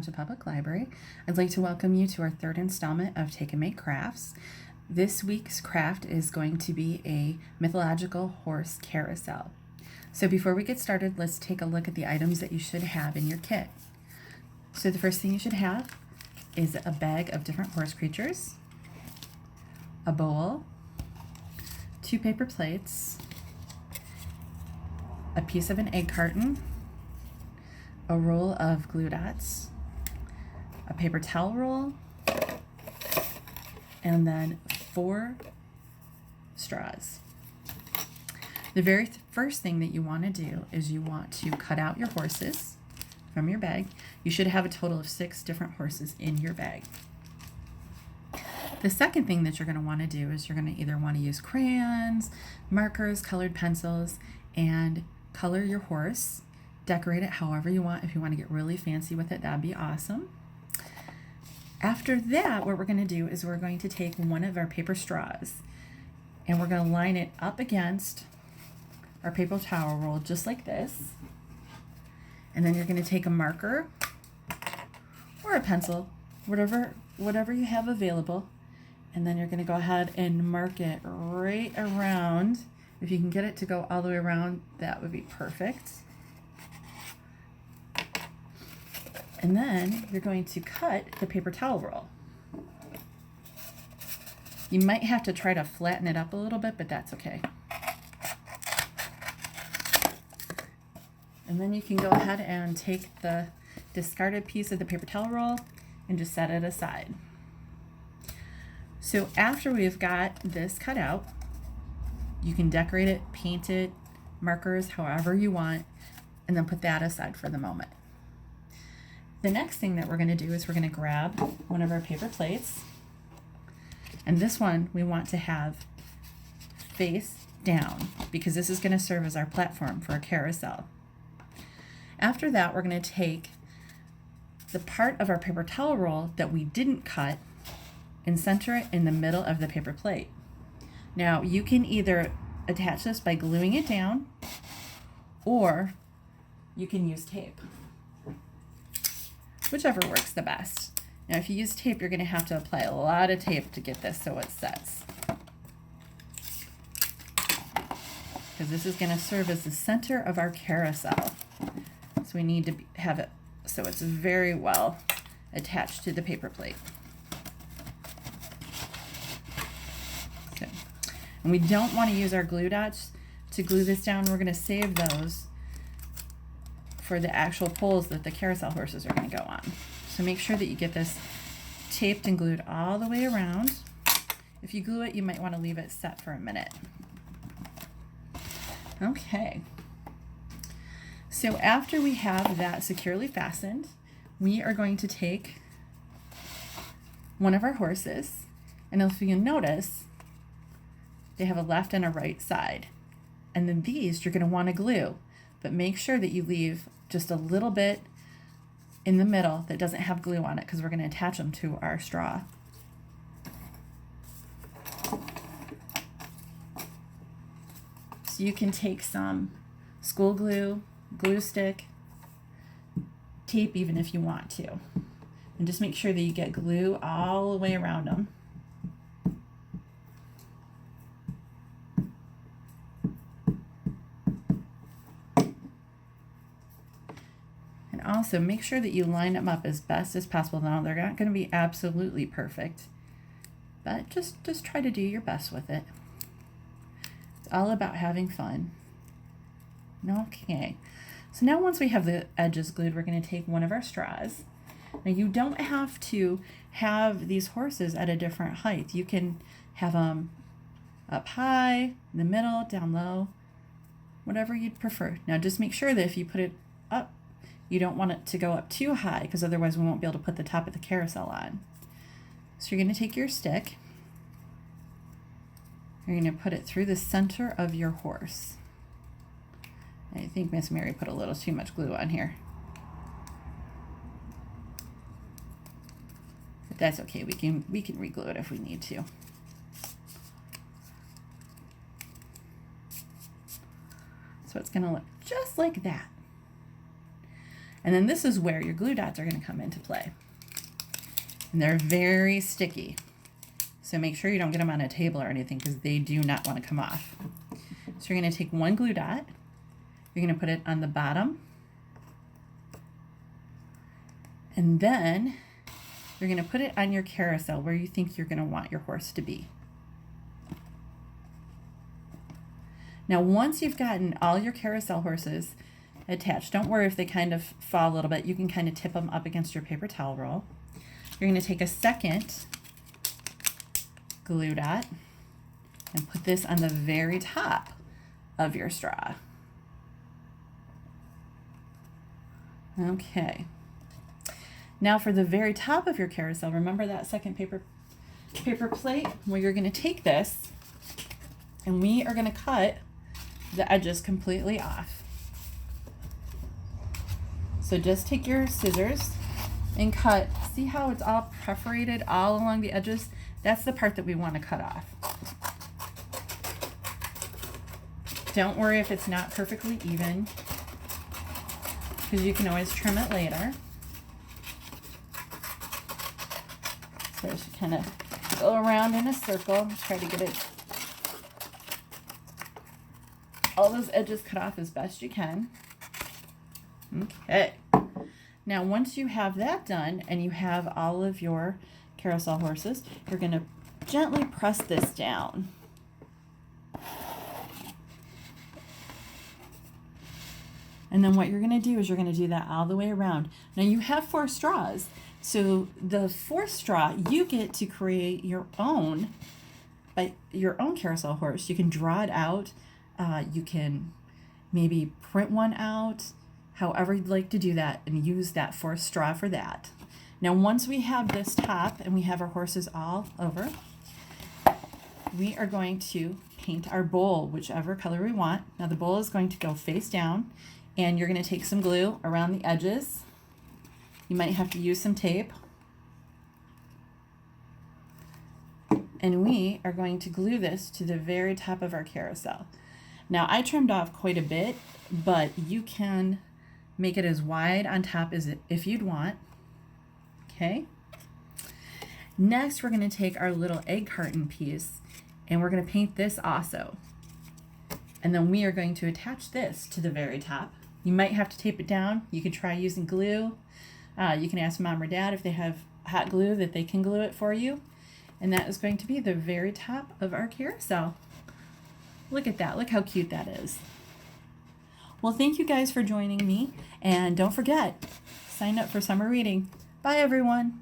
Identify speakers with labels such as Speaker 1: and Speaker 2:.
Speaker 1: Township Public Library. I'd like to welcome you to our third installment of Take and Make Crafts. This week's craft is going to be a mythological horse carousel. So before we get started, let's take a look at the items that you should have in your kit. So the first thing you should have is a bag of different horse creatures, a bowl, 2 paper plates, a piece of an egg carton, a roll of glue dots, a paper towel roll, and then 4 straws. The very first thing that you want to do is you want to cut out your horses from your bag. You should have a total of 6 different horses in your bag. The second thing that you're going to want to do is you're going to either want to use crayons, markers, colored pencils, and color your horse. Decorate it however you want. If you want to get really fancy with it, that'd be awesome. After that, what we're going to do is we're going to take one of our paper straws and we're going to line it up against our paper towel roll just like this. And then you're going to take a marker or a pencil, whatever you have available, and then you're going to go ahead and mark it right around. If you can get it to go all the way around, that would be perfect. And then you're going to cut the paper towel roll. You might have to try to flatten it up a little bit, but that's okay. And then you can go ahead and take the discarded piece of the paper towel roll and just set it aside. So after we've got this cut out, you can decorate it, paint it, markers, however you want, and then put that aside for the moment. The next thing that we're going to do is we're going to grab one of our paper plates, and this one we want to have face down because this is going to serve as our platform for a carousel. After that, we're going to take the part of our paper towel roll that we didn't cut and center it in the middle of the paper plate. Now, you can either attach this by gluing it down, or you can use tape. Whichever works the best. Now, if you use tape, you're going to have to apply a lot of tape to get this so it sets. Because this is going to serve as the center of our carousel. So we need to have it so it's very well attached to the paper plate. So, and we don't want to use our glue dots to glue this down. We're going to save those for the actual poles that the carousel horses are going to go on. So make sure that you get this taped and glued all the way around. If you glue it, you might want to leave it set for a minute. Okay. So after we have that securely fastened, we are going to take one of our horses, and if you notice, they have a left and a right side. And then these you're going to want to glue, but make sure that you leave just a little bit in the middle that doesn't have glue on it because we're going to attach them to our straw. So you can take some school glue, glue stick, tape even if you want to, and just make sure that you get glue all the way around them. Also, make sure that you line them up as best as possible. Now, they're not going to be absolutely perfect, but just try to do your best with it. It's all about having fun. Okay, so now once we have the edges glued, we're going to take one of our straws. Now, you don't have to have these horses at a different height. You can have them up high, in the middle, down low, whatever you'd prefer. Now, just make sure that if you put it up, you don't want it to go up too high because otherwise we won't be able to put the top of the carousel on. So you're going to take your stick. You're going to put it through the center of your horse. I think Miss Mary put a little too much glue on here. But that's okay. We can re-glue it if we need to. So it's going to look just like that. And then this is where your glue dots are going to come into play. And they're very sticky. So make sure you don't get them on a table or anything because they do not want to come off. So you're going to take one glue dot, you're going to put it on the bottom, and then you're going to put it on your carousel where you think you're going to want your horse to be. Now once you've gotten all your carousel horses attached, don't worry if they kind of fall a little bit, you can kind of tip them up against your paper towel roll. You're going to take a second glue dot and put this on the very top of your straw. Okay. Now for the very top of your carousel, remember that second paper plate? Well, you're going to take this and we are going to cut the edges completely off. So just take your scissors and cut. See how it's all perforated all along the edges? That's the part that we want to cut off. Don't worry if it's not perfectly even, because you can always trim it later. So just kind of go around in a circle, try to get it all those edges cut off as best you can. Okay. Now once you have that done and you have all of your carousel horses, you're going to gently press this down. And then what you're going to do is you're going to do that all the way around. Now you have 4 straws. So the 4th straw, you get to create your own carousel horse. You can draw it out. You can maybe print one out, however you'd like to do that, and use that 4th straw for that. Now once we have this top and we have our horses all over, we are going to paint our bowl whichever color we want. Now the bowl is going to go face down, and you're going to take some glue around the edges. You might have to use some tape. And we are going to glue this to the very top of our carousel. Now I trimmed off quite a bit, but you can make it as wide on top as if you'd want. Okay. Next, we're going to take our little egg carton piece and we're going to paint this also. And then we are going to attach this to the very top. You might have to tape it down. You could try using glue. You can ask mom or dad if they have hot glue that they can glue it for you. And that is going to be the very top of our carousel. Look at that. Look how cute that is. Well, thank you guys for joining me. And don't forget, sign up for summer reading. Bye, everyone.